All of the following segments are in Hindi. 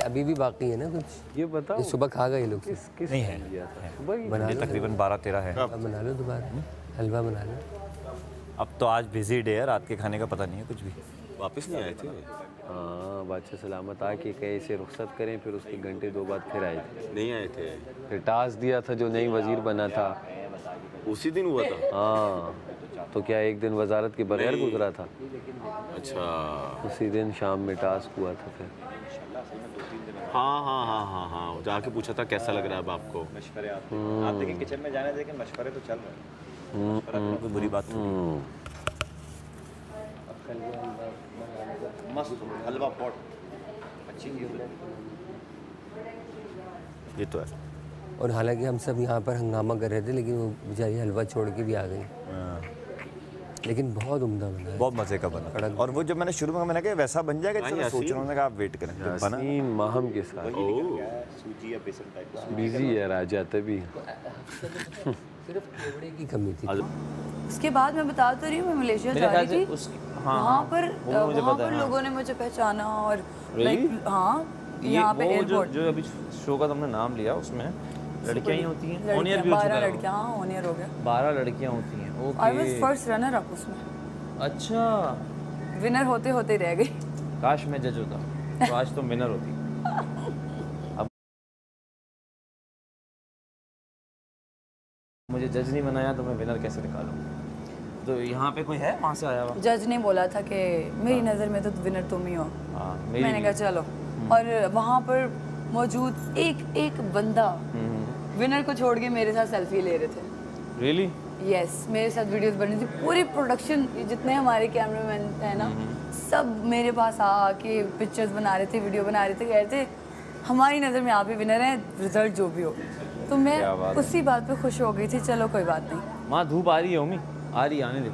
अभी भी बाकी है ना कुछ? ये बताओ ये सुबह खा गए लोग। किस नहीं है, दिया था सुबह ही? बना ये लो, तकरीबन 12-13 है। बना लो दोबारा, हलवा बना लो। अब तो आज बिजी डे है, रात के खाने का पता नहीं है कुछ भी। वापस नहीं आए थे? हाँ बादशाह सलामत आके कहे इसे रुख्सत करें, फिर उसके घंटे 2 बाद फिर आए थे। नहीं आए थे? फिर टास्क दिया था जो नई वजीर बना था। उसी दिन हुआ था? हाँ तो क्या एक दिन वजारत के बगैर गुजरा था? अच्छा। उसी दिन शाम में टास्क हुआ था फिर। हाँ हाँ हाँ हाँ हाँ, जाके पूछा था कैसा लग रहा है अब आपको? आप देखिए किचन में जाने देखें, मशवरे तो चल रहे हैं। कोई बुरी बात नहीं। मस्त हलवा पॉट अच्छी ये तो है। और हालांकि हम सब यहाँ पर हंगामा कर रहे थे, लेकिन वो बेचारी हलवा छोड़ के भी आ गई। लेकिन बहुत उम्दा बना है। बहुत मजे का बना। और वो जब मैंने शुरू में मैंने कहा वैसा बन जाएगा, जैसे सोच रहा हूँ, आप वेट करें। तो बना यासीन माहम के साथ सूजी या बेसन टाइप बिजी है राजा तभी। सिर्फ केवड़े की कमी थी। उसके बाद मैं बता तो रही हूँ, मैं मलेशिया जा रही थी। वहाँ पर लोगों ने मुझे पहचाना और हाँ यहाँ पे एयरपोर्ट जो अभी शो का तुमने नाम लिया उसमें लड़कियां ही होती हैं। ऑनियर भी 12 लड़कियाँ, हाँ ऑनियर हो गया। 12 लड़कियां होती हैं। Okay. I was first runner up उसमें। अच्छा, विनर होते होते रह गई। काश मैं जज होता तो आज तुम विनर होती। अब मुझे जज नहीं बनाया तो मैं विनर कैसे निकालूं? तो यहाँ पे कोई है वहाँ से आया हुआ? जज ने बोला था कि मेरी नज़र में तो विनर तुम ही हो। हाँ, मैंने कहा चलो। और वहाँ पर मौजूद एक बंदा विनर को छोड़ के मेरे साथ सेल्फी ले रहे थे। रियली? यस, मेरे साथ वीडियोस बनी थी। पूरी प्रोडक्शन, जितने हमारे कैमरामैन हैं ना, सब मेरे पास आके पिक्चर्स बना रहे थे, वीडियो बना रहे थे, कह रहे थे हमारी नज़र में आप ही विनर हैं, रिजल्ट जो भी हो। तो मैं उसी बात पे खुश हो गई थी। चलो कोई बात नहीं। वहाँ धूप आ रही है उम्मी? आ रही है, आने दे।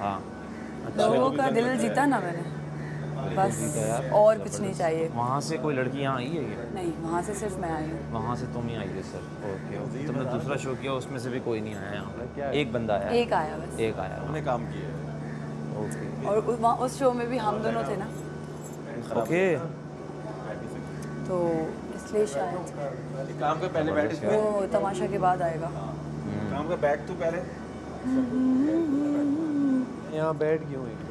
हाँ लोगों का दिल जीता ना मैंने, बस और कुछ नहीं चाहिए। वहाँ से कोई लड़की यहाँ आई है क्या? नहीं, वहाँ से सिर्फ मैं आई हूँ। वहाँ से तुम ही आई है सर। Okay okay. तुमने दूसरा शो किया, उसमें से भी कोई नहीं आया यहाँ पे? एक बंदा आया? एक आया बस। एक आया। उन्होंने काम किया। ओके और वहाँ उस शो में भी हम दोनों थे ना, ओके। तो इसलिए शायद काम का पहले बैठ वो तमाशा के बाद आएगा। काम का बैग तो पहले यहाँ बैठ गया हूँ एक बार।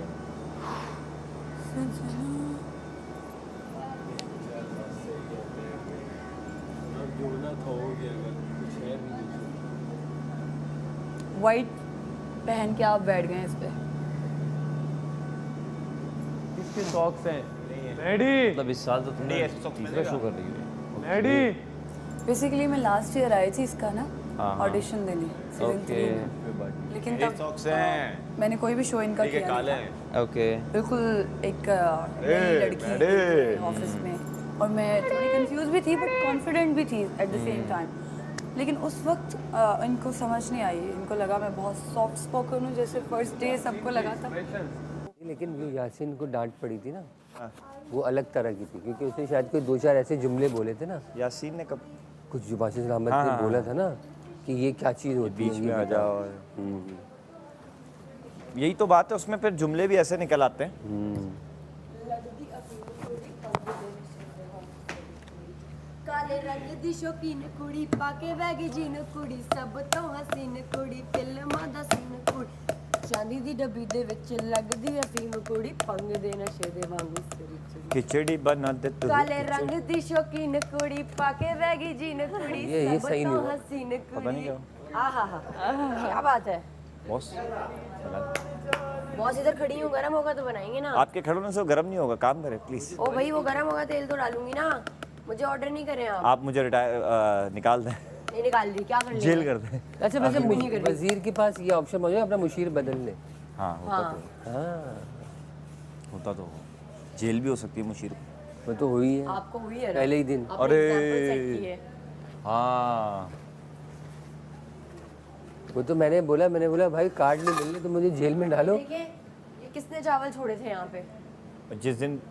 वाइट पहन के आप बैठ गए इस पे। किसके सॉक्स हैं? मैडी, मतलब इस साल तो तुमने तीसरा शो कर रही हो। मैडी। बेसिकली मैं लास्ट ईयर आई थी इसका ना हाँ। ऑडिशन देने सीजन 3 में, लेकिन तब मैंने कोई भी शो इनका किया नहीं था। ओके। बिल्कुल एक नई लड़की ऑफिस में, और मैं थोड़ी कंफ्यूज भी थी बट कॉन्फिडेंट भी थी एट द सेम टाइम। लेकिन उस वक्त इनको समझ नहीं आई, इनको लगा मैं बहुत सॉफ्ट स्पोकन हूँ, जैसे फर्स्ट डे सबको लगा था। लेकिन जो यासीन को डांट पड़ी थी ना, वो अलग तरह की थी, क्योंकि उसने शायद कोई 2-4 ऐसे जुमले बोले थे ना। यासीन ने कब कुछ जो बादशाह सलामत ने बोला था ना कि ये क्या चीज़ होती है, बीच में आ जाओ। यही तो बात है, उसमें फिर जुमले भी ऐसे निकल आते हैं। काले रंग दी शौकीन कुड़ी पाके वैगी जीन कुड़ी सब तो हसीन कुड़ी फिल्मां दा सीन कुड़ी चांदी दी डब्बी दे विच लगदी अफीम कुड़ी पंग दे नशे दे वांगू सिर चढ़ी खिचड़ी बना दे तू। काले रंग दी शौकीन कुड़ी पाके वैगी जीन कुड़ी ये सब सही तो नहीं हुआ। हसीन पता नहीं कुड़ी। क्या आहा क्या बात है। बॉस। बॉस इधर खड़ी हूँ, गरम होगा तो बनाएंगे ना। आपके खड़े होने से वो गर्म नहीं होगा, काम करें प्लीज। ओ भाई वो गरम होगा तेल तो डालूंगी ना, मुझे ऑर्डर नहीं करें आप मुझे निकाल दें, नहीं निकाल दी क्या कर लेंगे? जेल कर दें। अच्छा वैसे वजीर के पास ये ऑप्शन मौजूद है अपना मुशीर बदल ले। हाँ होता तो हाँ होता तो जेल भी हो सकती है मुशीर। वो तो हुई है आपको हुई है ना? पहले ही दिन। आपने अरे example set की है। हाँ वो तो मैंने बोला भाई कार्ड नहीं मिल रहे तो मुझे जेल में डालो। देखिए ये किसने चावल छोड़े थे यहाँ पे? जिस दिन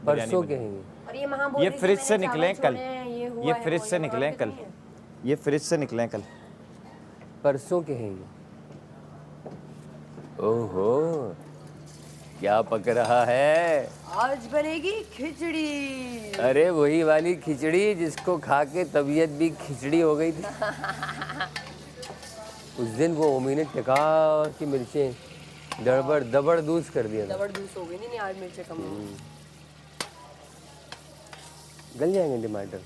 परसों के हैं और ये महाबोधि ये से फ्रिज मैंने से चावल निकले कल, छोड़े हैं, ये हुआ ये है, फ्रिज वो से है, निकले और कल, कितनी है? ये फ्रिज से निकले कल। परसों के हैं ये। ओहो क्या पक रहा है? आज बनेगी खिचड़ी। अरे वही वाली खिचड़ी जिसको खा के तबीयत भी खिचड़ी हो गई थी। उस दिन वो ओमी ने टिका की मिर्चें दबड़ दबड़ दूस कर दिया था। जबरदस्त हो गई। नहीं आज मिर्चें कम हो गई। गल जाएंगे टमाटर,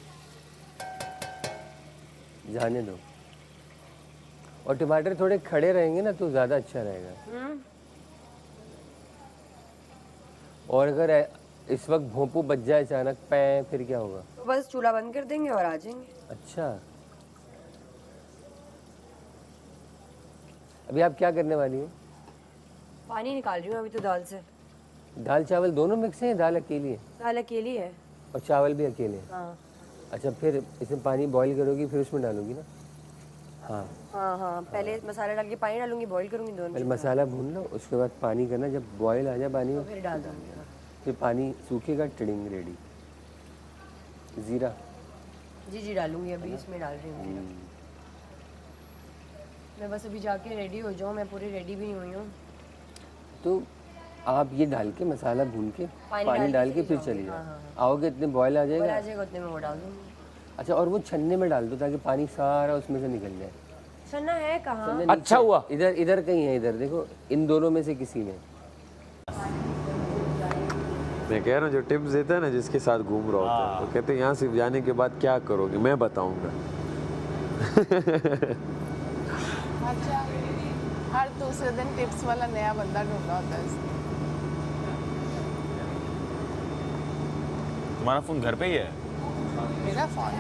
जाने दो। और टमाटर थोड़े खड़े रहेंगे ना तो ज़्यादा अच्छा रहेगा। और अगर इस वक्त भोंपू बच जाए अचानक पै, फिर क्या होगा? तो बस चूल्हा बंद कर देंगे और आ जाएंगे। अच्छा, अभी आप क्या करने वाली हो? पानी निकाल रही हूँ अभी तो दाल से। दाल चावल दोनों मिक्स हैं? दाल अकेली है दाल अकेली है। और चावल भी अकेले हैं? हाँ अच्छा, फिर इसमें पानी बॉईल करोगी फिर उसमें डालोगी ना? हाँ, हाँ हाँ, पहले मसाला डाल के पानी डालूंगी, बॉईल करूंगी दोनों, पहले मसाला भून लो, उसके बाद पानी करना। जब बॉईल आ जाए पानी में फिर डाल दूंगी। फिर पानी सूखेगा, टिडिंग रेडी। ज़ीरा जी जी डालूंगी, अभी इसमें डाल रही हूँ। मैं बस अभी जाके रेडी हो जाऊँ, मैं पूरी रेडी भी नहीं हुई हूँ। तो आप ये डाल के मसाला भून के पानी डाल के फिर चली जाओ। आओगे इतने बॉयल आ और जाएगा। आ जाएगा उतने में वो डाल दूंगी। अच्छा, और वो छन्ने में डाल दो ताकि पानी सारा उसमें से निकल जाए। छन्ना है कहाँ? छन्ने अच्छा हुआ, इधर इधर कहीं है, इधर देखो, इन दोनों में से किसी में। मैं कह रहा हूँ जो टिप्स देता है ना, जिसके साथ घूम रहा होता है, तो कहते हैं यहाँ से जाने के बाद क्या करोगे, मैं बताऊंगा। अच्छा, हर दूसरे दिन टिप्स वाला नया बंदा ढूंढा होता है इसने। तुम्हारा फोन घर पे ही है? मेरा फोन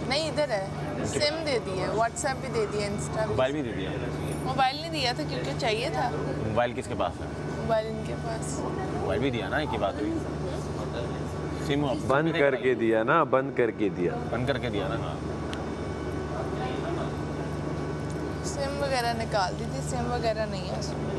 नहीं इधर है, सिम दे दी है, व्हाट्सएप भी दे दिया, इंस्टा भी। मोबाइल भी दे दिया? मोबाइल नहीं दिया था क्योंकि चाहिए था। मोबाइल किसके पास है? मोबाइल इनके पास। मोबाइल भी दिया ना, एक ही बात हुई। सिम बंद करके दिया ना, बंद करके दिया। बंद करके दिया ना। हाँ, सिम वगैरह निकाल दी थी, सिम वगैरह नहीं है उसमें।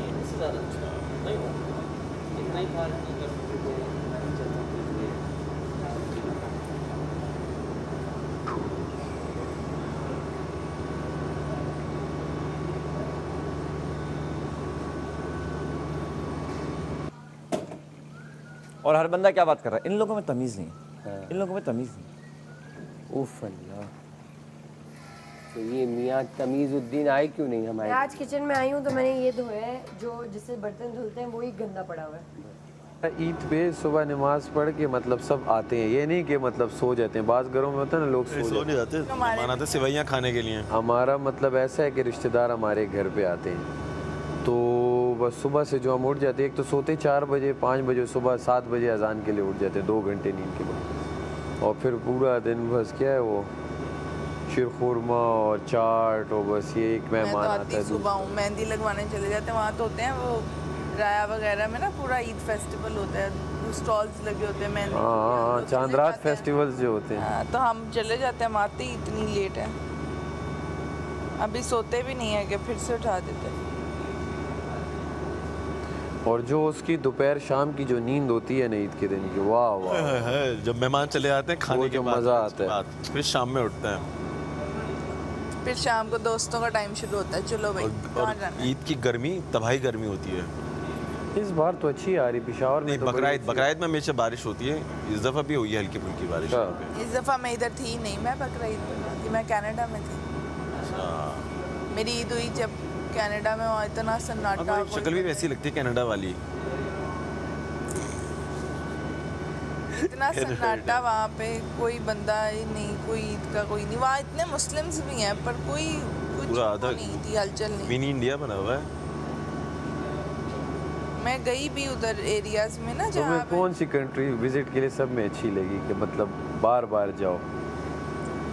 और हर बंदा क्या बात कर रहा है, इन लोगों में तमीज़ नहीं है। इन लोगों में तमीज़ नहीं। उफ अल्लाह, तो ये मियाँ तमीज़ुद्दीन आए क्यों नहीं मैं हमारे? आज किचन में आई हूँ तो मैंने ये धोया है, जो जिससे बर्तन धुलते हैं वही गंदा पड़ा हुआ है। ईद पे सुबह नमाज पढ़ के मतलब सब आते हैं, ये नहीं कि मतलब सो जाते हैं। बाज़ घरों में होता है ना, लोग सो नहीं जाते, मेहमान आते सिवैयाँ खाने के लिए। हमारा मतलब ऐसा है कि रिश्तेदार हमारे घर पे आते हैं, तो बस सुबह से जो हम उठ जाते हैं, एक तो सोते 4 बजे 5 बजे, सुबह 7 बजे अजान के लिए उठ जाते हैं 2 घंटे नींद के बाद। और फिर पूरा दिन बस क्या है वो शीरखुरमा और चाट, और बस ये एक मैं मेहमान तो आता आती है। सुबह हूँ, मेहंदी लगवाने चले जाते हैं, वहाँ तो होते हैं वो राया वगैरह में ना, पूरा ईद फेस्टिवल होता है, स्टॉल्स लगे होते हैं मेहंदी। हाँ, तो चांद चले रात जाते हैं। फेस्टिवल्स जो होते हैं। हाँ, तो हम चले जाते हैं, हम आते ही इतनी लेट है, अभी सोते भी नहीं है कि फिर से उठा देते हैं। और जो उसकी दोपहर शाम की जो नींद होती है ना ईद के दिन की, वाह वाह, जब मेहमान चले आते हैं खाने के जो बाद, मज़ा आता है। फिर शाम में उठते हैं। फिर शाम को दोस्तों का टाइम शुरू होता है, चलो भाई कहाँ और जाना है? ईद की गर्मी तबाही गर्मी होती है। इस बार तो अच्छी आ रही पेशावर में। नहीं, तो बड़ी बकराईद अच्छी- बकराईद में हमेशा बारिश होती है, इस दफ़ा भी हुई है हल्की फुल्की बारिश। अच्छा। इस दफ़ा मैं इधर थी नहीं, मैं बकरीद थी, मैं कनाडा में थी। मेरी ईद हुई जब कनाडा में, वहाँ इतना सन्नाटा। अब शक्ल भी वैसी लगती है कनाडा वाली। इतना सन्नाटा वहाँ पे, कोई बंदा ही नहीं, कोई ईद का कोई नहीं। वहाँ इतने मुस्लिम्स भी हैं पर कोई कुछ पूरा आधा नहीं थी, हलचल नहीं। मिनी इंडिया बना हुआ है। मैं गई भी उधर एरियाज में ना जहाँ तुम्हें पे कौन सी कंट्री विजिट के लिए सब में अच्छी लगी कि मतलब बार बार जाओ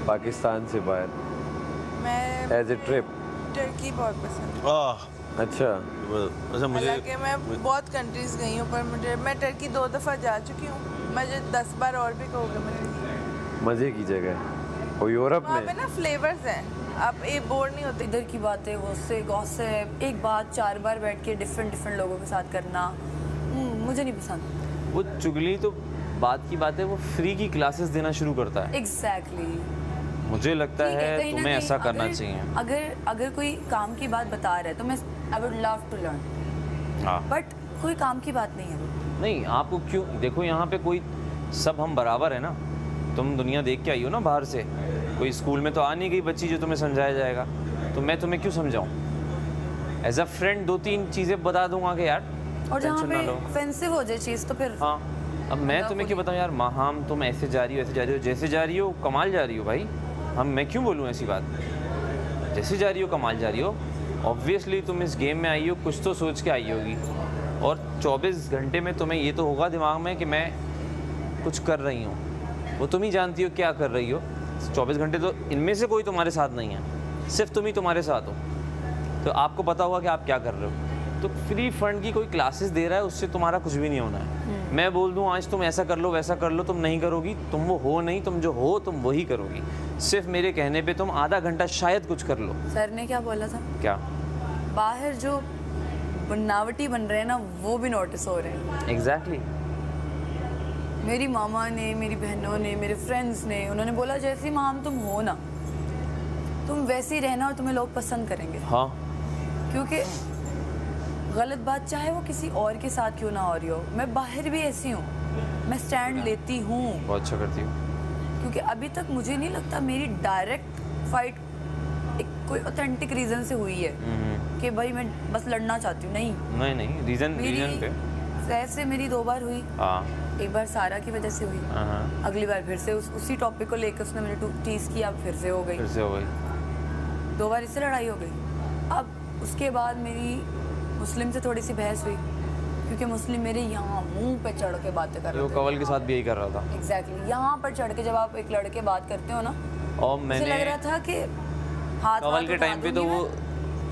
पाकिस्तान से बाहर मैं एज ए ट्रिप? टर्की बहुत पसंद है। अच्छा, अच्छा, मुझे हालांकि मैं बहुत कंट्रीज गई हूँ पर मैं टर्की 2 दफ़ा जा चुकी हूँ। मुझे 10 बार और भी कहोगे मैंने। मज़े की जगह है। और यूरोप वहाँ पे में ना फ्लेवर्स हैं, आप एक बोर नहीं होते। इधर की बातें, उससे गॉसिप, एक बात 4 बार बैठ के डिफरेंट लोगों के साथ करना, मुझे नहीं पसंद। वो चुगली तो बात की बात है, वो फ्री की क्लासेस देना शुरू करता है। एग्जैक्टली। मुझे लगता है तुम्हें ऐसा करना चाहिए। अगर कोई काम की बात बता रहा है तो मैं I would love to learn, हाँ, बट कोई काम की बात नहीं है। नहीं आपको क्यों, देखो यहाँ पे कोई, सब हम बराबर है ना। तुम दुनिया देख के आई हो ना बाहर से, कोई स्कूल में तो आ नहीं गई बच्ची जो तुम्हें समझाया जाएगा, तो मैं तुम्हें क्यों समझाऊँ? एज अ फ्रेंड 2-3 चीज़ें बता दूंगा कि यार और जहाँ टेंशन ना पे लो। ऑफेंसिव हो जाए चीज़ तो फिर हाँ, अब मैं तुम्हें क्यों बताऊँ यार, माहाम तुम ऐसे जा रही हो, ऐसे जा रही हो, जैसे जा रही हो कमाल जा रही हो भाई। मैं क्यों बोलूँ ऐसी बात? जैसे जा रही हो कमाल जा रही हो। ऑब्वियसली तुम इस गेम में आई हो, कुछ तो सोच के आई होगी, और 24 घंटे में तुम्हें ये तो होगा दिमाग में कि मैं कुछ कर रही हूँ। वो तुम ही जानती हो क्या कर रही हो। 24 घंटे तो इनमें से कोई तुम्हारे साथ नहीं है, सिर्फ तुम ही तुम्हारे साथ हो, तो आपको पता होगा कि आप क्या कर रहे हो। तो फ्री फंड की कोई क्लासेस दे रहा है, उससे तुम्हारा कुछ भी नहीं होना है। मैं बोल दूं आज तुम ऐसा कर लो वैसा कर लो, तुम नहीं करोगी, तुम वो हो नहीं, तुम जो हो तुम वही करोगी। सिर्फ मेरे कहने पे तुम आधा घंटा शायद कुछ कर लो। सर ने क्या बोला था, क्या? बाहर जो बनावटी बन रहे हैं ना वो भी नोटिस हो रहे हैं। एग्जैक्टली। मेरी मामा ने, मेरी बहनों ने, मेरे फ्रेंड्स ने, उन्होंने बोला जैसी माम तुम हो ना, तुम वैसे ही रहना और तुम्हें लोग पसंद करेंगे। हाँ, क्योंकि गलत बात चाहे वो किसी और के साथ क्यों ना हो रही हो, मैं बाहर भी ऐसी हूँ, मैं स्टैंड लेती हूँ। बहुत अच्छा करती हूँ। क्योंकि अभी तक मुझे नहीं लगता मेरी डायरेक्ट फाइट एक कोई ऑथेंटिक रीज़न से हुई है कि भाई मैं बस लड़ना चाहती हूँ। नहीं, नहीं रीज़न पे सैफ से मेरी 2 बार हुई। हाँ, एक बार सारा की वजह से हुई, हाँ, अगली बार फिर से उसी टॉपिक को लेकर उसने मुझे टीज किया, फिर से हो गई। फिर से हो गई। 2 बार इससे लड़ाई हो गई। अब उसके बाद मेरी मुस्लिम से थोड़ी सी बहस हुई, क्योंकि मुस्लिम मेरे यहाँ मुंह पे चढ़ के बातें कर रहे वो थे। कवल के साथ भी यही कर रहा था। एग्जैक्टली, यहाँ पर चढ़ के जब आप एक लड़के बात करते हो ना, और मुझे मैंने लग रहा था कि हाथ कवल के टाइम पे तो वो,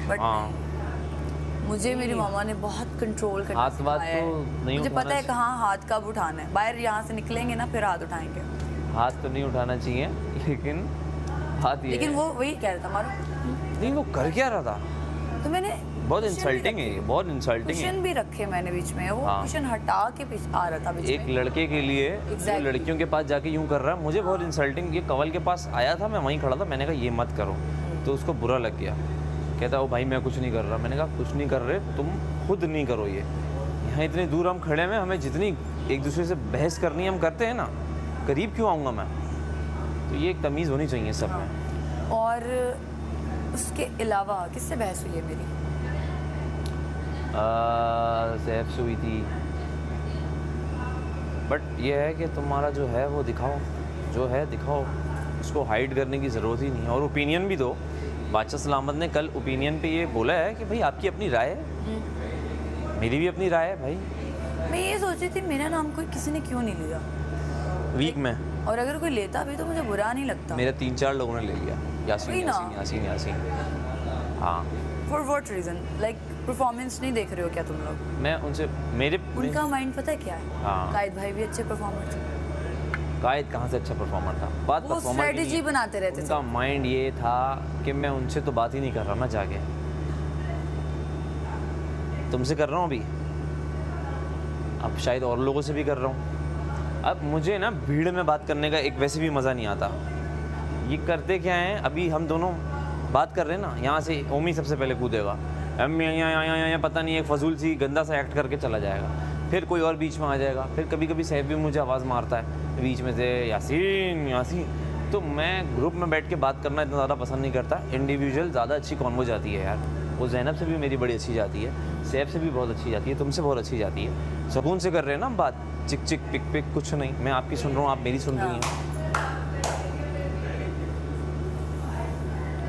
बट हाँ, मुझे मेरी मामा ने बहुत कंट्रोल करना हाथ बात सिखाया तो है। नहीं मुझे उठाना पता है कहाँ हाथ कब उठाना है। बाहर यहाँ से निकलेंगे ना फिर हाथ उठाएंगे। हाथ तो नहीं उठाना चाहिए, लेकिन हाथ ये लेकिन है। वो वही कह रहा था मारो, नहीं वो कर क्या रहा था? तो मैंने बहुत cushion भी इंसल्टिंग है रखे। ये, बहुत इंसल्टिंग है। कुशन भी रखे मैंने बीच में, वो हाँ। कुशन हटा के आ रहा था बीच एक में। लड़के के लिए जो Exactly. लड़कियों के पास जाके यूं कर रहा है, मुझे बहुत इंसल्टिंग। ये कवल के पास आया था, मैं वहीं खड़ा था, मैंने कहा ये मत करो, तो उसको बुरा लग गया। कहता ओ भाई मैं कुछ नहीं कर रहा। मैंने कहा कुछ नहीं कर रहे, तुम खुद नहीं करो ये। यहाँ इतनी दूर हम खड़े हैं, हमें जितनी एक दूसरे से बहस करनी है हम करते हैं ना, करीब क्यों आऊँगा मैं? तो ये एक तमीज़ होनी चाहिए सब में। और उसके अलावा किससे बहस हुई है मेरी? सैफ से हुई थी। बट ये है कि तुम्हारा जो है वो दिखाओ, जो है दिखाओ, उसको हाइड करने की ज़रूरत ही नहीं है। और ओपिनियन भी दो। बादशाह सलामत ने कल ओपिनियन पे ये बोला है कि भाई आपकी अपनी राय है, मेरी भी अपनी राय है भाई। मैं ये सोच रही थी मेरा नाम कोई किसी ने क्यों नहीं लिया वीक में और अगर कोई लेता भी तो मुझे बुरा नहीं लगता। मेरे 3-4 लोगों ने ले लिया। यासीन वही ना। यासीन यासीन यासीन। हाँ, for what reason? Like performance नहीं देख रहे हो क्या तुम लोग? मैं उनसे मेरे उनका माइंड पता है क्या है? हाँ। कायद भाई भी अच्छे परफॉर्मर थे। कायद कहाँ से अच्छा परफॉर्मर था? बात वो परफॉर्मर की स्ट्रेटजी नहीं। बनाते रहते थे। उनका माइंड ये था कि मैं उनसे तो बात ही नहीं कर रहा ना, जाके तुमसे कर रहा हूँ अभी, अब शायद और लोगों से भी कर रहा हूँ। अब मुझे ना भीड़ में बात करने का एक वैसे भी मज़ा नहीं आता। ये करते क्या हैं, अभी हम दोनों बात कर रहे हैं ना, यहाँ से ओमी सबसे पहले कूदेगा, हम यहाँ पता नहीं एक फजूल सी गंदा सा एक्ट करके चला जाएगा, फिर कोई और बीच में आ जाएगा, फिर कभी कभी सैफ भी मुझे आवाज़ मारता है बीच में से, यासीन यासीन। तो मैं ग्रुप में बैठ के बात करना इतना ज़्यादा पसंद नहीं करता। इंडिविजुअल ज़्यादा अच्छी कॉन्वो जाती है यार। वो ज़ैनब से भी मेरी बड़ी अच्छी जाती है, सैफ से भी बहुत अच्छी जाती है, तुमसे बहुत अच्छी जाती है। सुकून से कर रहे हैं ना हम बात, चिक चिक पिक पिक कुछ नहीं। मैं आपकी सुन रहा हूँ, आप मेरी सुन रही हैं।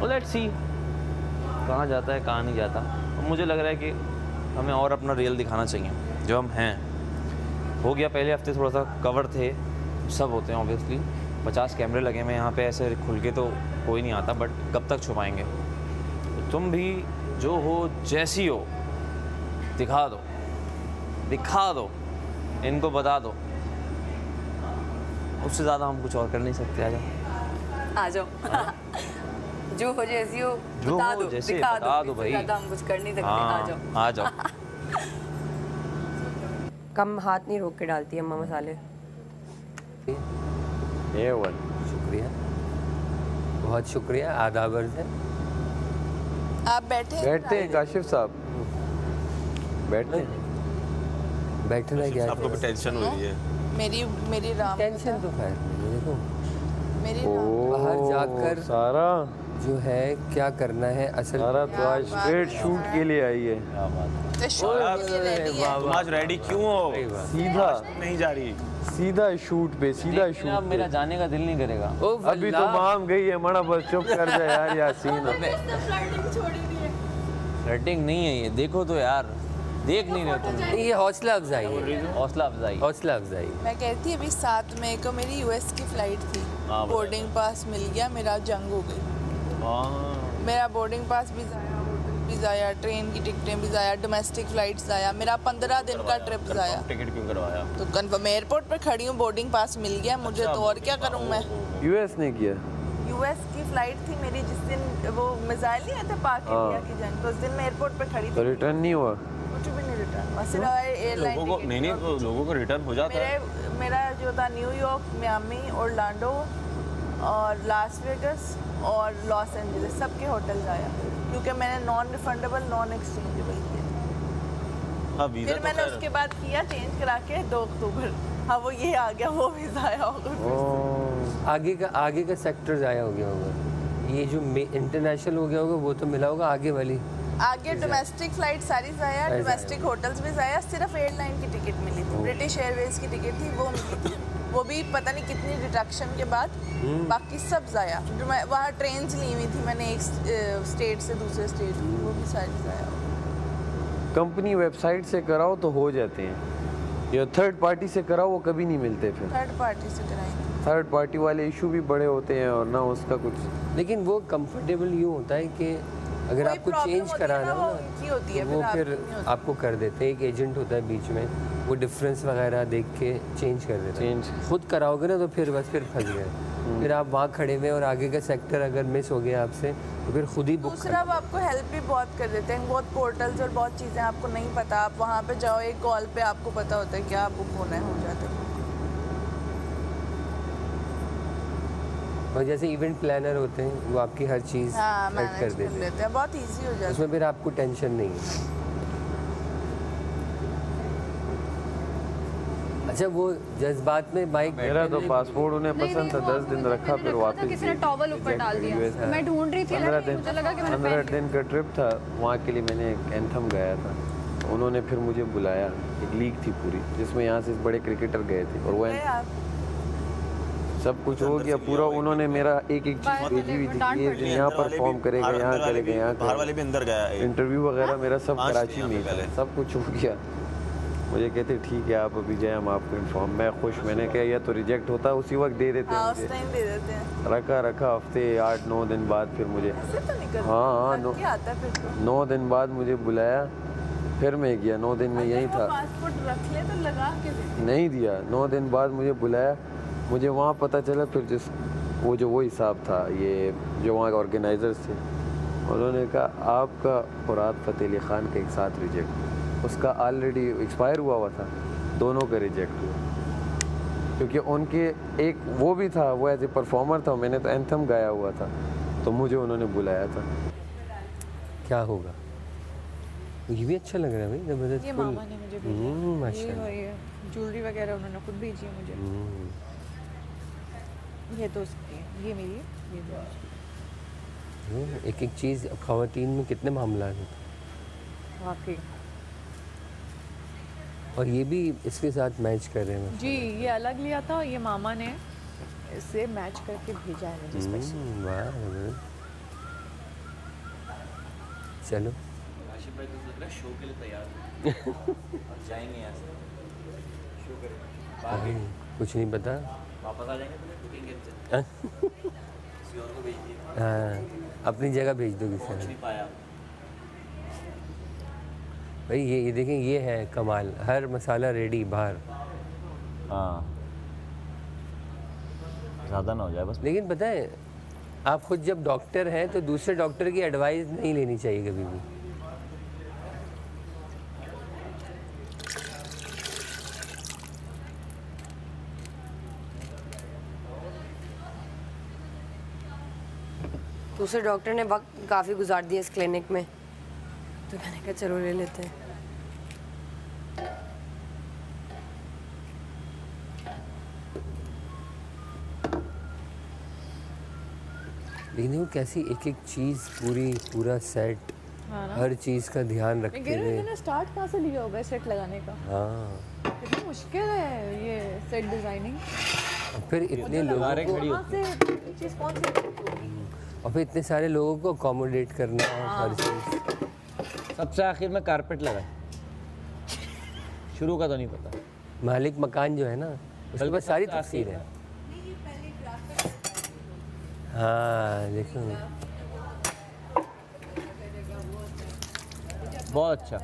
लेट्स सी कहाँ जाता है कहाँ नहीं जाता। मुझे लग रहा है कि हमें और अपना रियल दिखाना चाहिए जो हम हैं। हो गया पहले हफ्ते थोड़ा सा कवर थे, सब होते हैं ऑब्वियसली। 50 कैमरे लगे हुए यहाँ पे, ऐसे खुल के तो कोई नहीं आता, बट कब तक छुपाएंगे। तो तुम भी जो हो जैसी हो दिखा दो, दिखा दो, इनको बता दो। उससे ज़्यादा हम कुछ और कर नहीं सकते। आ जाओ, आ जाओ। जो हो जैसी हो जो बता हो दो, जैसे दिखा बता दो दो भाई। ज़्यादा हम कुछ कर नहीं सकते। हाँ, आ जाओ, आ जाओ। कम हाथ नहीं रोक के डालती अम्मा मसाले। A1। शुक्रिया, बहुत शुक्रिया, आदाब अर्ज़ है। आप बैठे हैं? बैठते हैं काशिफ साहब, बैठते हैं। बैठना क्या है? आपको भी टेंशन हो रही है? मेरी मेरी राम टेंशन तो खैर नहीं है, देखो मेरी बाहर जाकर सारा जो है क्या करना है असल सारा तो आज स्ट्रेट शूट के लिए आई है, तो शूट के लिए रेडी है। तुम आज रेडी क्यों हो? सीधा नहीं जा रही? सीधा शूट पे, सीधा अब शूट मेरा पे। जाने का दिल नहीं करेगा। ओ अभी तो माम गई है, मना बस चुप कर जा यार यासीन। फ्लर्टिंग नहीं है ये, देखो तो यार, देख नहीं रहे तुम। ये हौसला अफजाई है, हौसला अफजाई। हौसला अफजाई। मैं कहती अभी 7 मई को मेरी यूएस की फ्लाइट थी, बोर्डिंग पास मिल गया, मेरा जंग हो गई। मेरा बोर्डिंग पास भी जाया, होटल भी जाया, ट्रेन की टिकटें भी जाया, डोमेस्टिक फ्लाइट्स जाया, मेरा 15 दिन का ट्रिप जाया। टिकट क्यों करवाया? तो कन्फर्म एयरपोर्ट पे खड़ी हूँ, बोर्डिंग पास मिल गया मुझे, तो और क्या करूँ मैं। यूएस ने किया। यूएस की फ्लाइट थी मेरी, जिस दिन वो मिसाइल नहीं आए थे पाक इंडिया की जंग, तो उस दिन मैं एयरपोर्ट पे खड़ी तो थी, रिटर्न नहीं हुआ। कुछ भी नहीं रिटर्न हुआ, सिर्फ एयरलाइन लोगों को नहीं तो लोगों को रिटर्न हो जाता है। मेरा जो था न्यूयॉर्क, मियामी, ओरलैंडो और लास वेगस और लॉस एंजलिस, सबके होटल आया, क्योंकि मैंने नॉन रिफंडेबल नॉन एक्सचेंजेबल किया। हाँ, वीज़ा फिर तो मैंने खैर- उसके बाद किया चेंज करा के 2 अक्टूबर। हाँ वो ये आ गया, वो वीज़ा आया होगा फिर से। आगे का सेक्टर ज़ाया हो गया होगा, ये जो इंटरनेशनल हो गया होगा वो तो मिला होगा, आगे वाली आगे डोमेस्टिक फ्लाइट सारी जाया, डोमेस्टिक होटल्स भी जाया, सिर्फ एयरलाइन की टिकट मिली थी, ब्रिटिश एयरवेज की टिकट थी, वो मिली थी, वो भी पता नहीं कितनी डिडक्शन के बाद, बाकी सब जाया। जो मैं वहाँ ट्रेन्स ली हुई थी मैंने, एक स्टेट से दूसरे स्टेट, वो भी सारी जाया। कंपनी वेबसाइट से कराओ तो हो जाते हैं, या थर्ड पार्टी से कराओ वो कभी नहीं मिलते। फिर थर्ड पार्टी से कराई थी। थर्ड पार्टी वाले इशू भी बड़े होते हैं और ना उसका कुछ। लेकिन वो कंफर्टेबल यूँ होता है कि अगर कोई आपको problem चेंज होती है कराना ना, हो वो ना, उनकी होती है, तो वो फिर फिर आपकी नहीं होती। आपको कर देते हैं, एक एजेंट होता है बीच में, वो डिफरेंस वगैरह देख के चेंज कर देता है। Change। खुद कराओगे ना तो फिर बस फिर फंस गए, फिर आप वहाँ खड़े हुए और आगे का सेक्टर अगर मिस हो गया आपसे तो फिर खुद ही बुक दूसरा वो आपको हेल्प भी बहुत कर देते हैं, बहुत पोर्टल्स और बहुत चीज़ें आपको नहीं पता, आप वहाँ पे जाओ, एक कॉल पे आपको पता होता है क्या बुक होना है, हो जाता है। और जैसे इवेंट प्लानर होते हैं वो आपकी हर चीज़ हाँ सेट मैनेज कर कर देते हैं, लेते हैं, बहुत इजी हो जाता है। उसमें फिर आपको टेंशन नहीं है। अच्छा वो जज्बात में बाइक मेरा तो पासपोर्ट उन्हें पसंद था, 10 दिन रखा फिर वापस किसी ने टॉवल ऊपर डाल दिया, US तो मैं ढूंढ रही थी ना, 15 दिन मुझे लगा कि मैंने 15 दिन का ट्रिप था, वहाँ के लिए मैंने एक एंथम गाया था, उन्होंने फिर मुझे बुलाया, एक लीग थी पूरी जिसमें यहाँ से बड़े क्रिकेटर गए थे और वो गए आप? सब कुछ हो गया पूरा, उन्होंने मेरा एक एक चीज़ भेजी हुई थी कि ये यहाँ परफॉर्म करेगा, यहाँ करेगा, यहाँ बाहर वाले भी अंदर गया है। इंटरव्यू वगैरह मेरा सब 5 कराची दिन में ही पहले। था, सब कुछ हो गया। मुझे कहते ठीक है आप अभी जाए, हम आपको इन्फॉर्म। मैं खुश, मैंने कहा या तो रिजेक्ट होता उसी वक्त दे देते हाँ उस मुझे। टाइम दे देते हैं, रखा हफ्ते 8-9 दिन बाद फिर मुझे ऐसे तो नहीं करते। हाँ, लग के आता है फिर तो। 9 दिन बाद मुझे बुलाया, फिर मैं गया, 9 दिन में यहीं था, पासपोर्ट रख ले तो लगा के दे। नहीं दिया। 9 दिन बाद मुझे बुलाया, मुझे वहाँ पता चला फिर वो हिसाब था, ये जो वहाँ के ऑर्गेनाइजर्स थे, उन्होंने कहा आपका और फतेह अली ख़ान का एक साथ रिजेक्ट, उसका ऑलरेडी एक्सपायर हुआ था, दोनों का रिजेक्ट हुआ, क्योंकि उनके एक वो भी था, वो एज ए परफॉर्मर था, मैंने तो एंथम गाया हुआ था, तो मुझे उन्होंने बुलाया था। क्या होगा? ये भी अच्छा लग रहा है भाई, जबरदस्त। ये मामा ने मुझे भेजा, ये माशाल्लाह। और ये ज्वेलरी वगैरह उन्होंने खुद भेजी है मुझे। ये तो उसकी है, ये मेरी है, ये मेरी। एक एक चीज़ ख़वातीन में कितने मामला हैं, वाकई और ये भी इसके साथ मैच कर रहे हैं। जी, ये अलग लिया था, ये मामा ने इससे मैच करके भेजा है मुझे स्पेशल। वाह जबरदस्त। चलो आशिफ भाई तो लग रहा है शो के लिए तैयार और जाएंगे यहाँ से शो करेंगे, अभी कुछ नहीं पता। वापस आ जाएंगे तो बुकिंग किसी और को भेज दिए, हाँ अपनी जगह भेज दो किसी पहुँच ने। नहीं पाया। भाई ये देखें, ये है कमाल, हर मसाला रेडी बाहर। हाँ, ज़्यादा ना हो जाए बस। लेकिन पता है आप खुद जब डॉक्टर हैं तो दूसरे डॉक्टर की एडवाइस नहीं लेनी चाहिए कभी भी। दूसरे डॉक्टर ने वक्त काफ़ी गुजार दिया इस क्लिनिक में, तो मैंने कहा चलो ले लेते हैं। लेकिन वो कैसी एक एक चीज़ पूरा सेट, हाँ ना। हर चीज़ का ध्यान मैं रखते कह रही हूँ हुए। इन्होंने स्टार्ट कहाँ से लिया होगा सेट लगाने का? हाँ, कितनी मुश्किल है ये सेट डिजाइनिंग। और फिर इतने लोगों को, कहाँ से चीज़ कौन सी? और फिर इतने सारे लोगों को अकोमोडेट करना हर चीज़। सबसे आखिर में कारपेट लगा, शुरू का तो नहीं पता। मालिक मकान जो है ना, उसके पास सारी तफसीर है। हाँ देखो, बहुत अच्छा।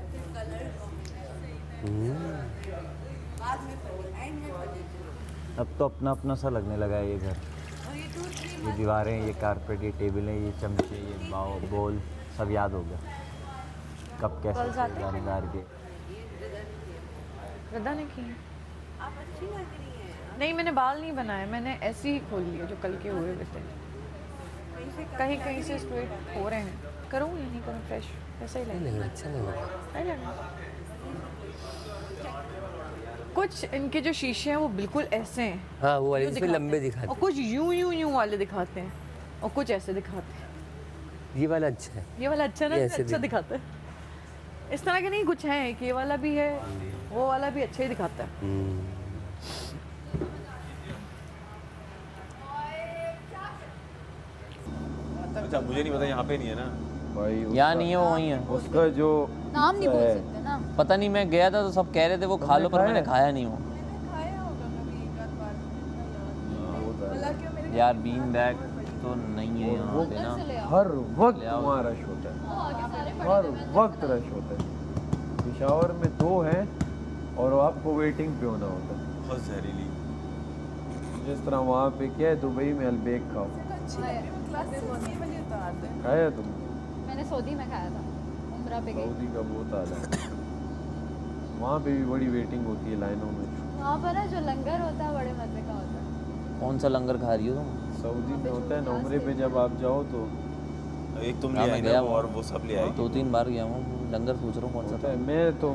अब तो अपना अपना सा लगने लगा है ये घर। ये दीवारें, ये कारपेट, ये टेबलें, ये चमचे, ये बोल सब याद हो गया कब कैसे जानेदार के। रद्दा ने की नहीं, मैंने बाल नहीं बनाए, मैंने ऐसे ही खोल लिए जो कल के हुए हुए थे। कहीं कहीं से स्ट्रेट हो रहे हैं। करूँ या नहीं करूँ? फ्रेश ऐसा ही लगेगा। अच्छा लग रहा है। सही लग रहा है। कुछ इनके जो शीशे हैं वो बिल्कुल ऐसे हैं, हाँ वो वाले यूं जिसमें दिखाते लंबे हैं। दिखाते और कुछ यूं वाले दिखाते हैं और कुछ ऐसे दिखाते हैं। हैं। ये वाला अच्छा है। ये वाला अच्छा ना, ये ऐसे अच्छा दिखाता है। इस तरह के नहीं कुछ हैं कि ये वाला भी है, वो वाला भी अच्छा ही दिखाता है। अच्छा मुझे नहीं पता, यहाँ पे नहीं है ना भाई यहाँ नहीं है, वो वहीं है। उसका जो नाम नहीं बोल सकते ना। पता नहीं, मैं गया था तो सब कह रहे थे वो खा लो, पर मैंने खाया नहीं वो। यार बीन बैग तो नहीं है यहाँ पे ना। हर वक्त वहाँ रश होता है, हर वक्त रश होता है। पेशावर में 2 हैं और आपको वेटिंग पे होना होता है। बहुत जहरीली। जिस तरह वहाँ पे क्या है, दुबई में अलबेक खाओ। खाया तुम? मैंने सऊदी में खाया था, उम्रा पे गई। सऊदी का बहुत हाल है। वहाँ पे भी बड़ी वेटिंग होती है लाइनों में। वहाँ पर ना जो लंगर होता है बड़े मजे का होता है। कौन सा लंगर खा रही हो तुम? सऊदी में होता है ना, उम्रे पे जब आप जाओ तो एक तुम ले हाँ, आई मैं ना गया वो, हूँ। और वो सब ले आई। 2-3 बार गया हूँ। लंगर सोच रहा हूँ कौन सा होता था। है। मैं तो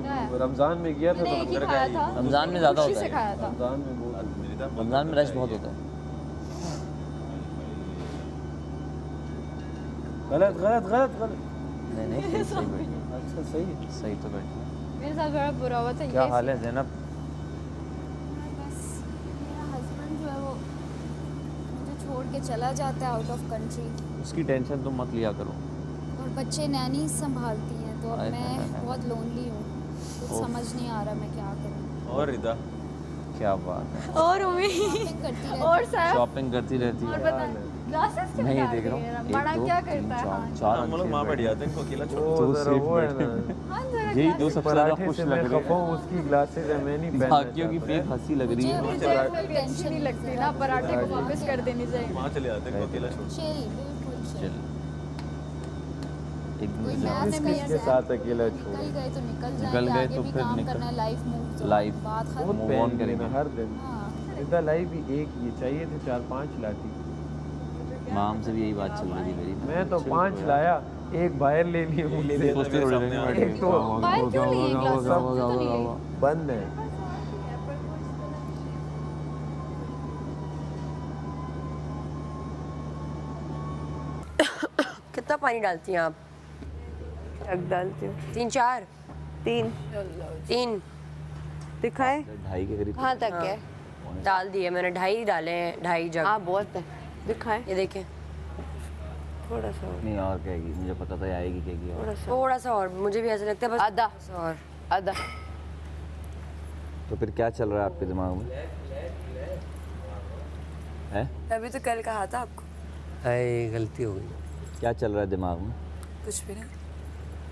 रमज़ान में गया था, तो मैंने एक ही लंगर खाया का था, रमज़ान में ज़्यादा खुशी होता से है। खाया था। रमज़ान में बहुत रमज़ान में रश बहुत होता है। गलत गलत गलत गलत। नहीं नहीं, सही बैठी। अच्छा सही है। सही तो बैठी। मेरे साथ बड़ा बुरा हुआ था। क्या ये हाल है ज़ैनब? बस मेरा हस्बैंड जो है वो मुझे छोड़ के चला जाता है आउट ऑफ कंट्री, उसकी टेंशन तुम मत लिया करो। और बच्चे नैनी संभालती हैं, तो अब हाय, मैं हाय, हाय। बहुत लोनली हूँ। कुछ समझ नहीं आ रहा मैं क्या करूँ। और रिदा क्या बात है। और उम्मीद शॉपिंग करती रहती और साहब शॉपिंग करती रहती और है। बता ग्लासेस क्यों नहीं डाल देख रहा रही है? हूँ। बड़ा 1 2 क्या 3 करता है? 4 हाँ। 4 हम लोग वहाँ बैठ जाते हैं, इनको अकेला छोड़ वो दो जरा सीट वो है बैठे। ना, हाँ, जरा यही दो glass- सबसे ज़्यादा पराठे खुश से लग मैं रही खफा है। हूँ, उसकी ग्लासेस है, मैं नहीं पहनना बाकियों की चाहता। फेक हंसी लग रही है। मुझे मुझे कोई कोई टेंशन अच्छी नहीं लगती ना, पराठे को वापस कर देनी चाहिए। वहाँ चले जाते हैं, इनको अकेला छोड़। चिल, बिल्कुल चिल। चल एक कोई दिन मैच किस में किस के साथ अकेला छोड़ निकल गए तो निकल जाएंगे, निकल गए आगे तो भी फिर काम निकल- करना है, लाइफ मूव लाइफ बात बहुत खत्म। move on पहन करेंगे। लेना हर दिन। हाँ इधर लाई भी एक ये चाहिए थे, 4-5 लाती। माम से भी यही बात चल रही थी मेरी। मैं तो 5 लाया, एक बाहर ले लिए मुझसे। सोचते थोड़ी देर में एक तो बाहर क्यों नहीं है ग्लास? तो नहीं है। बंद है। कितना पानी डालती हैं आप? जग डालती हूँ। 3-4? 3 दिखाए 2.5 के करीब। कहाँ तक है? डाल दिए मैंने, 2.5 डाले हैं, 2.5 जग। हाँ बहुत है। दिखाए ये देखें, थोड़ा सा नहीं और कहेगी, मुझे पता था आएगी कहेगी और। थोड़ा सा और, मुझे भी ऐसा लगता है बस आधा थोड़ा सा और। आधा। तो फिर क्या चल रहा है आपके दिमाग में? है अभी तो कल कहा था आपको। हाय गलती हो गई। क्या चल रहा है दिमाग में? कुछ भी नहीं।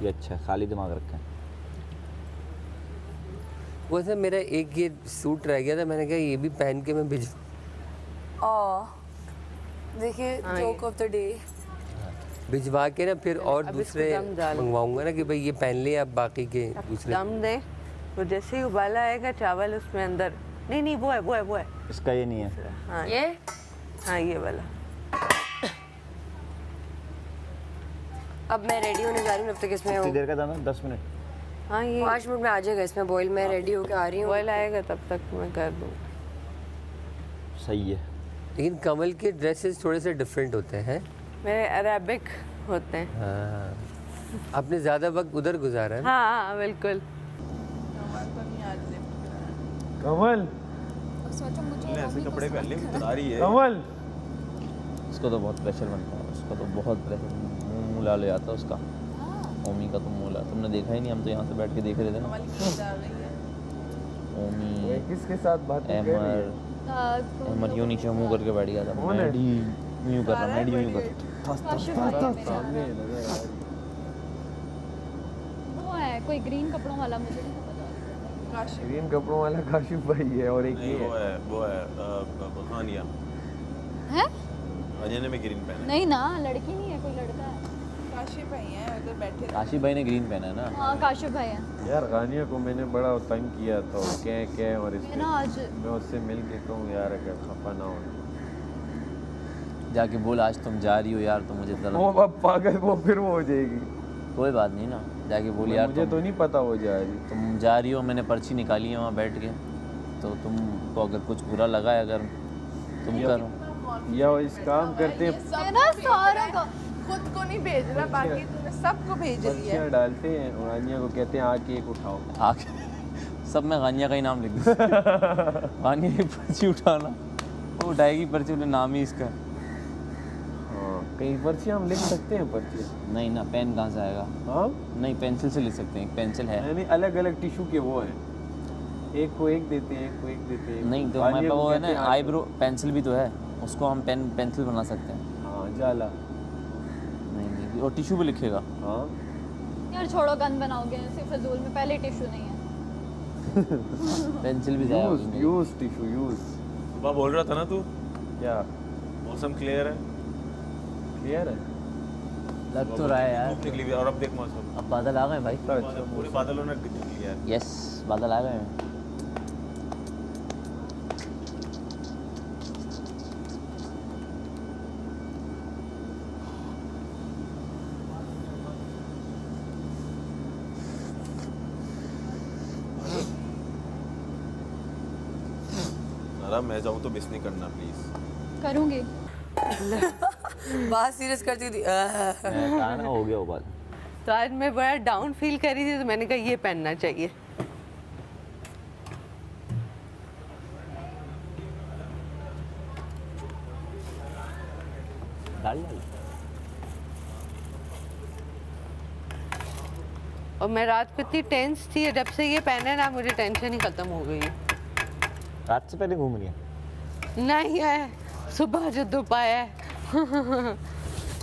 ये अच्छा है, खाली दिमाग रखा है। वो सर मेरा एक ये सूट रह गया था, मैंने कहा ये भी पहन के मैं भिज। देखिए जोक ऑफ द डे। भिजवा के ना फिर और अब दूसरे इसको दम डाल। मंगवाऊंगा ना कि भाई ये पहन ले, अब बाकी के दूसरे। दम दे तो जैसे ही उबाला आएगा चावल उसमें अंदर। नहीं नहीं वो है इसका ये नहीं है। हाँ ये हाँ ये वाला। अब मैं रेडी होने जा रही हूँ, अब तक इसमें कितनी देर का दाना? 10 मिनट। हाँ ये 5 मिनट में आ जाएगा इसमें बॉईल। मैं रेडी होके आ रही हूँ। बॉयल आएगा तब तक मैं कर दूँ। सही है। लेकिन कमल के ड्रेसेस थोड़े से डिफरेंट होते हैं। मेरे अरेबिक होते हैं। हाँ, आपने ज़्यादा वक्त उधर गुजारा है ना? हाँ बिल्कुल। कमल सोचो मुझे ऐसे कपड़े पहन ले बता रही है। कमल उसको तो बहुत प्रेशर बनता है, उसका तो बहुत प्रेशर, मुँह ला ले जाता है उसका। ओमी का तो मुँह ला, तुमने देखा ही नहीं, हम तो यहाँ से बैठ के देख रहे थे ना। ओमी किसके साथ बात कर रही है? अहमद यूं नीचे मुँह करके बैठ गया था। मैडी यूं कर रहा, मैडी यूं कर। वो है कोई ग्रीन कपड़ों वाला, मुझे नहीं पता। ग्रीन कपड़ों वाला काशिफ भाई है और एक ये वो है खानिया है। अजय में ग्रीन पहना नहीं ना, लड़की नहीं है, कोई लड़का है। काशिफ भाई हैं उधर बैठे थे। काशिफ भाई ने ग्रीन पहना है ना। हाँ काशिफ भाई है। यार गानिया को मैंने बड़ा तंग किया था, क्या और मैं इसके ना आज मैं उससे मिल के कहूँ यार अगर खफा ना हो। जाके बोल आज तुम जा रही हो यार, तो मुझे वो तरफ अब पागल वो फिर वो हो जाएगी। कोई बात नहीं ना, जाके बोल यार मुझे तो नहीं पता वो जा रही। तुम जा रही हो, मैंने पर्ची निकाली है वहाँ बैठ के, तो तुमको अगर कुछ बुरा लगा है अगर तुम करो या इस काम करते हैं है ना सारा का। खुद को नहीं भेज रहा, बाकी तूने सबको भेज दिया। पर्चियाँ डालते हैं और गानिया को कहते हैं आके एक उठाओ। आके सब में गानिया का ही नाम लिख दूँ। गानिया की पर्ची उठाना, वो उठाएगी पर्ची, उन्हें नाम ही इसका। हाँ कहीं पर्चियाँ हम लिख सकते हैं पर्चियाँ? नहीं ना, पेन कहाँ से आएगा? हाँ नहीं, पेंसिल से लिख सकते हैं, एक पेंसिल है। नहीं अलग अलग टिशू के वो हैं, एक को एक देते हैं, एक को एक देते हैं। नहीं तो हमारे पास वो है ना आईब्रो पेंसिल भी तो है, उसको हम पेंसिल बना सकते हैं। हाँ जाला। नहीं और टिश्यू भी लिखेगा। हाँ यार छोड़ो, गन बनाओगे ऐसे फजूल में, पहले टिश्यू नहीं है। पेंसिल भी जाएगा। Use tissue use. सुबह बोल रहा था ना तू, क्या मौसम क्लियर है? क्लियर है, लग तो रहा है यार। धूप निकली हुई है और अब देख मौसम, अब बादल आ गए भाई। पूरे बादलों ने ढक लिया है। यस, बादल आ गए हैं। सारा मैं जाऊँ तो मिस नहीं करना प्लीज। करूँगी। बात सीरियस करती थी। कहा ना हो गया वो बात। तो आज मैं बड़ा डाउन फील कर रही थी, तो मैंने कहा ये पहनना चाहिए। डाल डाल। और मैं रात को इतनी टेंस थी, जब से ये पहने ना मुझे टेंशन ही खत्म हो गई है। रात से पहले घूम रही है? नहीं है, सुबह जो धूप आया है।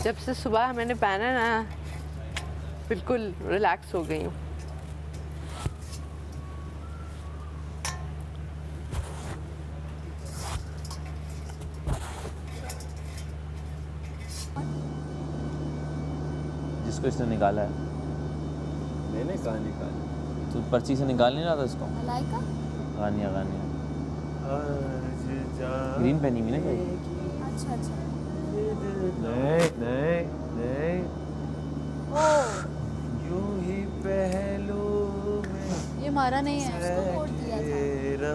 जब से सुबह मैंने पहना ना, बिल्कुल रिलैक्स हो गई हूँ। जिसको इसने निकाला है। मैंने कहा निकाली। तू पर्ची से निकाल नहीं रहा था इसको? मलाइका? गानिया गानिया ग्रीन पहनी हुई ना कहीं? अच्छा अच्छा। नहीं नहीं नहीं, ओ यूं ही पहलू ये मारा नहीं है, उसको वोट दिया था।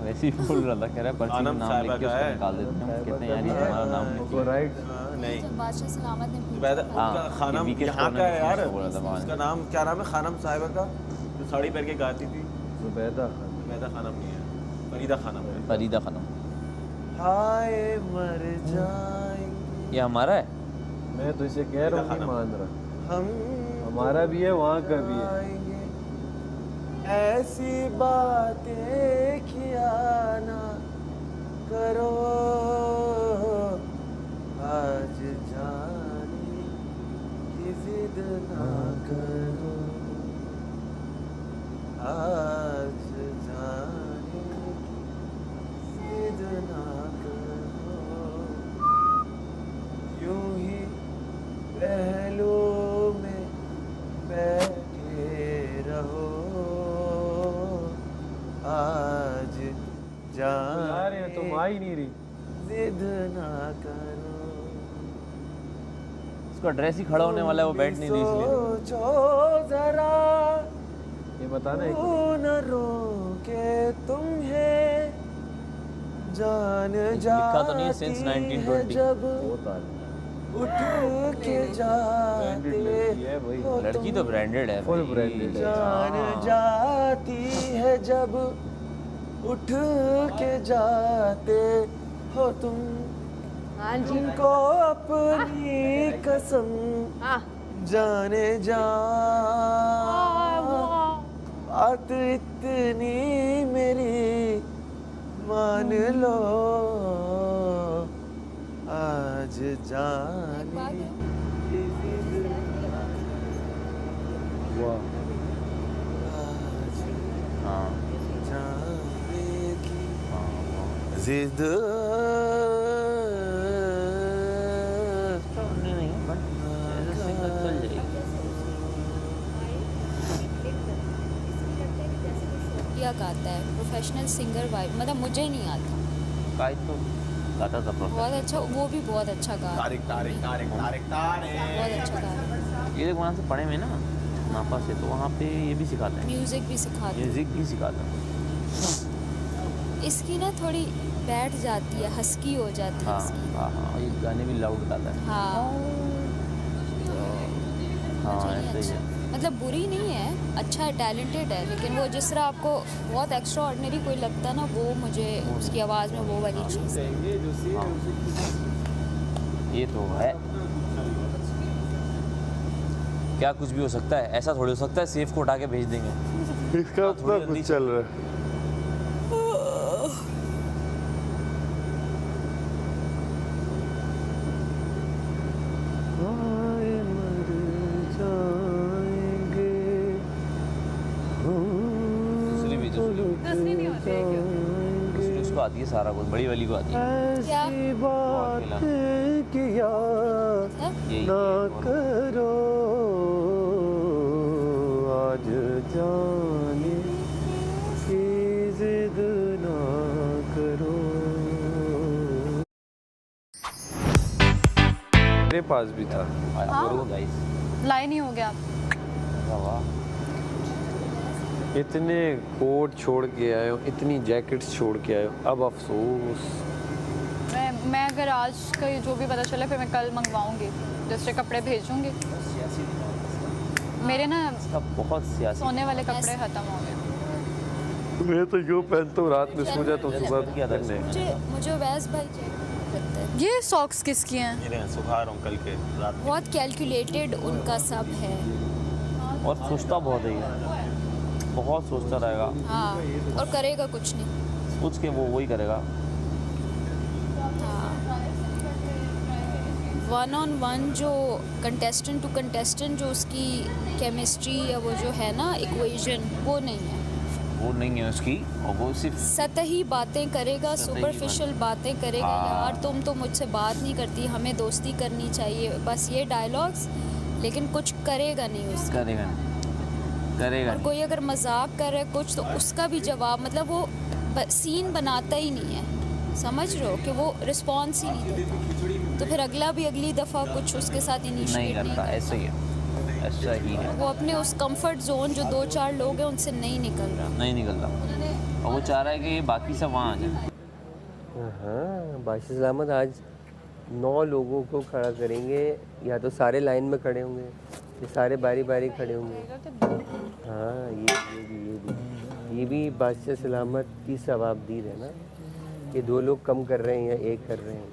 वैसे ही बोल रहा था, कह रहा है पर्ची में नाम लिख के उसको निकाल देते हैं। कहते हैं यार ये हमारा नाम लिख वो राइट। नहीं जब बादशाह सलामत ने पूछा वैदा था। उनका खानम वीके यहाँ स्टोर का ने है यार, बोला था वहाँ। उसका नाम क्या नाम है? खानम साहिबा का, जो साड़ी पहन के गाती थी। जुबैदा वैदा खानम नहीं है, फरीदा खानम है। फरीदा खानम। हाय मर जाएंगे। ये हमारा है? मैं तो इसे कह रहा हूँ नहीं मान रहा। हम हमारा भी है, वहाँ का भी है। ऐसी बातें किया ना करो, आज जाने की जिद ना करो, आज जाने की जिद ना करो, यूं ही पहलू में बैठे रहो, आज जाने तुम आ ही नहीं रही, जिद ना करो। उसका ड्रेस ही खड़ा होने वाला है, वो बैठ नहीं रही इसलिए। सोचो जरा, ये बताना है न रोके तुम्हें, जान लिखा तो नहीं है since जाती है 1920। जब उठ के जाते हो लड़की तो ब्रांडेड है फुल ब्रांडेड जान जाती है जब उठ के जाते हो तुम हाँ जी तुमको अपनी कसम जाने जा बात इतनी मेरी मान लो आज जाने वाह आज हाँ जाने की जिद क्या गाता है प्रोफेशनल सिंगर वाइब, मतलब मुझे नहीं आता। गाय तो गाता था बहुत अच्छा, वो भी बहुत अच्छा गा रहा है। बहुत अच्छा गा रहा है। ये देख वहाँ से पढ़े में ना नापा से, तो वहाँ पे ये भी सिखाते हैं, म्यूजिक भी सिखाते हैं। म्यूजिक भी सिखाते हैं। इसकी ना थोड़ी बैठ जाती है, हस्की हो जाती है हाँ इसकी। हाँ हाँ, ये गाने भी लाउड गाता है। हाँ हाँ मुझे नहीं ऐसे ही अच्छा, है। मतलब बुरी नहीं है, अच्छा है, टैलेंटेड है, लेकिन वो जिस तरह आपको बहुत एक्स्ट्रा ऑर्डिनरी कोई लगता है ना, वो मुझे उसकी आवाज़ में वो वाली चीज़ है। हाँ। ये तो है, क्या कुछ भी हो सकता है, ऐसा थोड़ी हो सकता है सेफ को उठा के भेज देंगे। इसका अपना कुछ चल रहा है। दूसरी नहीं होती है क्या? दूसरी उसको आती है सारा कुछ, बड़ी वाली को आती है। क्या? ऐसी बात किया यही ना करो आज जाने की जिद ना करो। मेरे पास भी था। गाइस लाइन ही हो गया। वाह, इतने कोट छोड़ के आए हो, इतनी जैकेट्स छोड़ के आए हो, अब अफसोस। मैं अगर आज का जो भी पता चला फिर मैं कल मंगवाऊंगी, दूसरे कपड़े भेजूंगी। मेरे ना इसका बहुत सियासी सोने वाले कपड़े खत्म हो गए। मैं तो यूँ पहनता हूँ, रात में सो जाता हूँ, सुबह किया था पहनने। मुझे वैस भाई लगता है ये सॉक्स किसकी हैं? ये सुखा रहा हूँ कल के रात में। बहुत कैलकुलेटेड उनका सब है। और सोचता बहुत है ये, बहुत सोचता रहेगा, हाँ, और करेगा कुछ नहीं। सोच के वो वही करेगा। हाँ, 1-on-1 जो कंटेस्टेंट टू कंटेस्टेंट जो उसकी केमिस्ट्री या वो जो है ना इक्वेशन, वो नहीं है। वो नहीं है उसकी, और वो सिर्फ सतही बातें करेगा, सतही सुपरफिशियल बातें करेगा। हाँ। यार तुम तो मुझसे बात नहीं करती, हमें दोस्ती करनी चाहिए, बस ये डायलॉग्स, लेकिन कुछ करेगा नहीं उसका। करेगा नहीं, करेगा और नहीं। कोई अगर मजाक कर रहा है कुछ, तो उसका भी जवाब, मतलब वो सीन बनाता ही नहीं है, समझ रहे हो, कि वो रिस्पॉन्स ही नहीं देता, तो फिर अगला भी अगली दफ़ा कुछ उसके साथ नहीं इनिशिएट नहीं करता, ऐसा ही है, ऐसा ही है। वो अपने उस कंफर्ट जोन जो 2-4 लोग हैं उनसे नहीं निकल रहा। नहीं निकलता, और वो चाह रहा है कि ये बाकी सब वहाँ आ जाए। हाँ, बाशिर सलामत आज 9 लोगों को खड़ा करेंगे, या तो सारे लाइन में खड़े होंगे, ये सारे बारी बारी खड़े होंगे। हाँ, ये भी बादशाह सलामत की सवाबदीद है ना, कि 2 लोग कम कर रहे हैं या 1 कर रहे हैं।